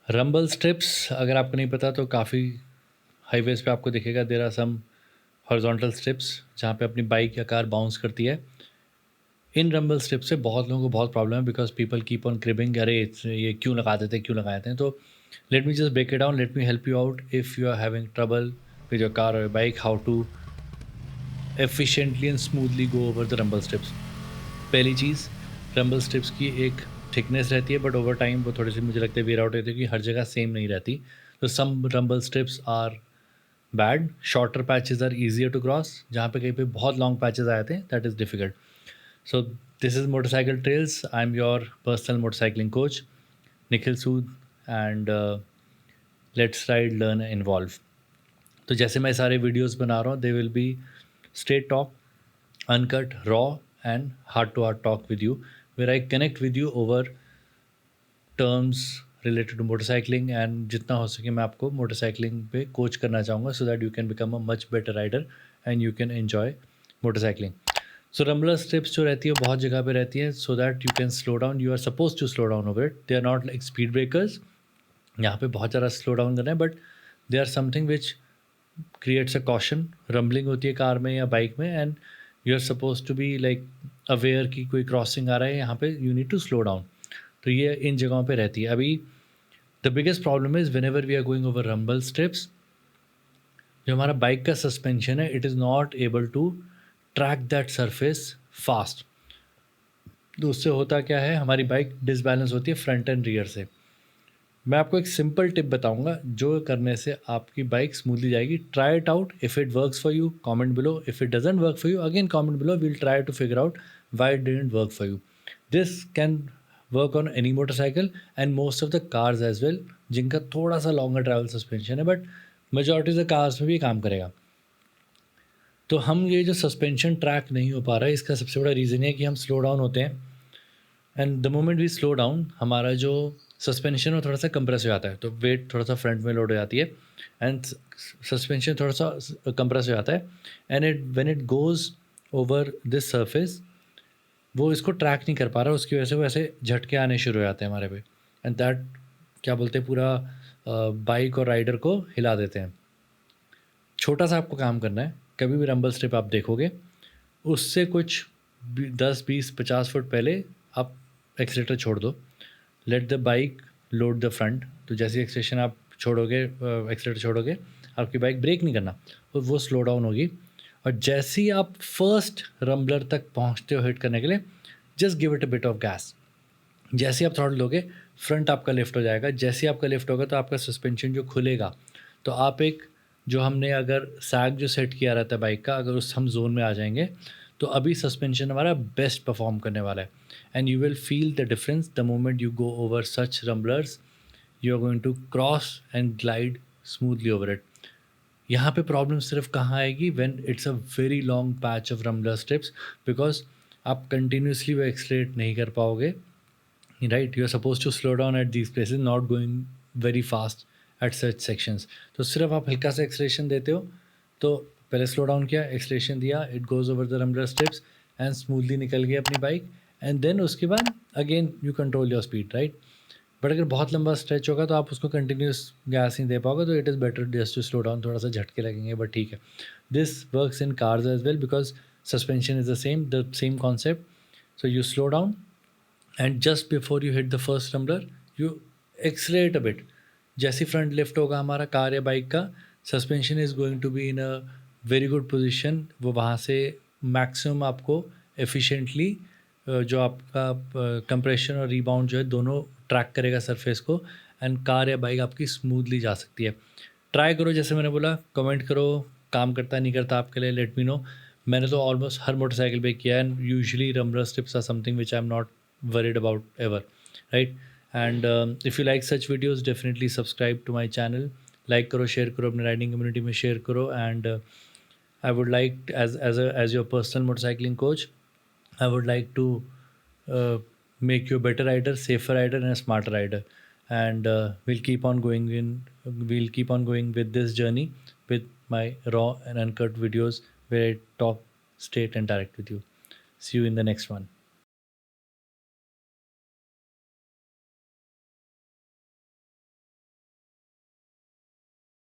Rumble strips अगर आपको नहीं पता तो काफ़ी हाईवेज़ पे आपको दिखेगा there are some horizontal strips जहाँ पे अपनी बाइक या कार बाउंस करती है। इन रंबल स्ट्रिप से बहुत लोगों को बहुत प्रॉब्लम है because people keep on cribbing अरे ये क्यों लगा देते हैं, क्यों लगाए थे? तो let me just break it down, let me help you out if you are having trouble with your car और your bike, how to efficiently and smoothly go over the rumble strips. पहली चीज़, rumble strips की एक thickness रहती है but over time वो थोड़ी-सी मुझे लगता है वियर आउट होती है क्योंकि हर जगह सेम नहीं रहती। तो some rumble strips are bad, shorter patches are easier to cross, जहाँ पे कहीं पे बहुत लॉन्ग पैचेज़ आ जाते हैं that is difficult. So this is Motorcycle Trails. I'm your personal motorcycling coach, Nikhil Sood, and let's ride, learn, involve. तो जैसे मैं सारे वीडियोस बना रहा हूँ they will be straight talk, uncut, raw and heart to heart talk with you where I connect with you over terms related to motorcycling and जितना हो सके मैं आपको मोटरसाइकिलिंग पे कोच करना चाहूँगा so that you can become a much better rider and you can enjoy motorcycling. So rumbler strips जो रहती है वो बहुत जगह पे रहती है so that you can slow down, you are suppose to slow down over it, they are not like speed breakers यहाँ पे बहुत ज़्यादा स्लो डाउन करना है but they are something which creates a caution. Rumbling होती है car में या बाइक में and you are suppose to be like aware कि कोई क्रॉसिंग आ रहा है यहाँ पे, you need to slow down. तो ये इन जगहों पे रहती है। अभी the biggest problem is whenever we are going over rumble strips, जो हमारा बाइक का सस्पेंशन है it is not able to track that surface fast. तो उससे होता क्या है, हमारी बाइक डिसबैलेंस होती है फ्रंट एंड रियर से। मैं आपको एक सिंपल टिप बताऊंगा जो करने से आपकी बाइक स्मूथली जाएगी। Try it out, if it works for you comment below, if it doesn't work for you again comment below, we'll try to figure out why it didn't work for you. This can work on any motorcycle and most of the cars as well जिनका थोड़ा सा longer travel suspension है, but majority of the cars में भी काम करेगा। तो हम ये जो सस्पेंशन ट्रैक नहीं हो पा रहा है इसका सबसे बड़ा रीज़न है कि हम स्लो डाउन होते हैं and the moment we slow down हमारा जो सस्पेंशन वो थोड़ा सा कंप्रेस हो जाता है, तो वेट थोड़ा सा फ्रंट में लोड हो जाती है एंड सस्पेंशन थोड़ा सा कंप्रेस हो जाता है and it when it goes over this surface वो इसको ट्रैक नहीं कर पा रहा, उसकी वजह से वो ऐसे झटके आने शुरू हो जाते हैं हमारे पे एंड दैट क्या बोलते हैं पूरा बाइक और राइडर को हिला देते हैं। छोटा सा आपको काम करना है, कभी भी रंबल स्ट्रिप आप देखोगे उससे कुछ 10 20 50 फुट पहले आप एक्सीलेटर छोड़ दो, let the bike load the front. तो जैसे एक्सेलेरेशन आप छोड़ोगे, एक्सीलेटर छोड़ोगे, आपकी बाइक ब्रेक नहीं करना और वो स्लो डाउन होगी। और जैसे ही आप फर्स्ट रंबलर तक पहुंचते हो हिट करने के लिए just give it a bit of gas. जैसे ही आप थ्रॉटल लोगे फ्रंट आपका लिफ्ट हो जाएगा, जैसे ही आपका लिफ्ट होगा तो आपका सस्पेंशन जो खुलेगा तो आप एक जो हमने अगर सैग जो सेट किया रहता है बाइक का, अगर उस हम जोन में आ जाएंगे तो अभी सस्पेंशन हमारा बेस्ट परफॉर्म करने वाला है and you will feel the difference the moment you go over such rumblers, you are going to cross and glide smoothly over it. यहाँ पे प्रॉब्लम सिर्फ कहाँ आएगी, when it's a very long patch of rumbler strips, because आप continuously वो accelerate नहीं कर पाओगे, right? You are suppose to slow down at these places, not going very fast at such sections. तो सिर्फ आप हल्का सा एक्सलेशन देते हो, तो पहले स्लो डाउन किया, एक्सलेशन दिया, it goes over the rumbler strips and smoothly निकल गई अपनी बाइक एंड देन उसके बाद again you control your speed, right? But अगर बहुत लंबा स्ट्रेच होगा तो आप उसको कंटिन्यूस गैस नहीं दे पाओगे, तो it is better just to slow down, थोड़ा सा झटके लगेंगे बट ठीक है। This works in cars as well because suspension is the same concept. So you slow down and just before you hit the first rumbler you accelerate a bit. जैसे front lift होगा हमारा car या bike का, suspension is going to be in a very good position, वो वहाँ से maximum आपको efficiently जो आपका कंप्रेशन और रीबाउंड जो है दोनों ट्रैक करेगा सरफेस को एंड कार या बाइक आपकी स्मूथली जा सकती है। ट्राई करो, जैसे मैंने बोला, कमेंट करो, काम करता नहीं करता आपके लिए, लेट मी नो। मैंने तो ऑलमोस्ट हर मोटरसाइकिल पे किया है and usually rumbler strips are something which I am not worried about ever, right? And if you like such videos definitely subscribe to my channel, like करो, share करो, अपने riding community में share करो and I would like as your personal motorcycling coach I would like to uh, make you a better rider, safer rider and a smarter rider, and we'll keep on going with this journey with my raw and uncut videos where I talk straight and direct with you. See you in the next one.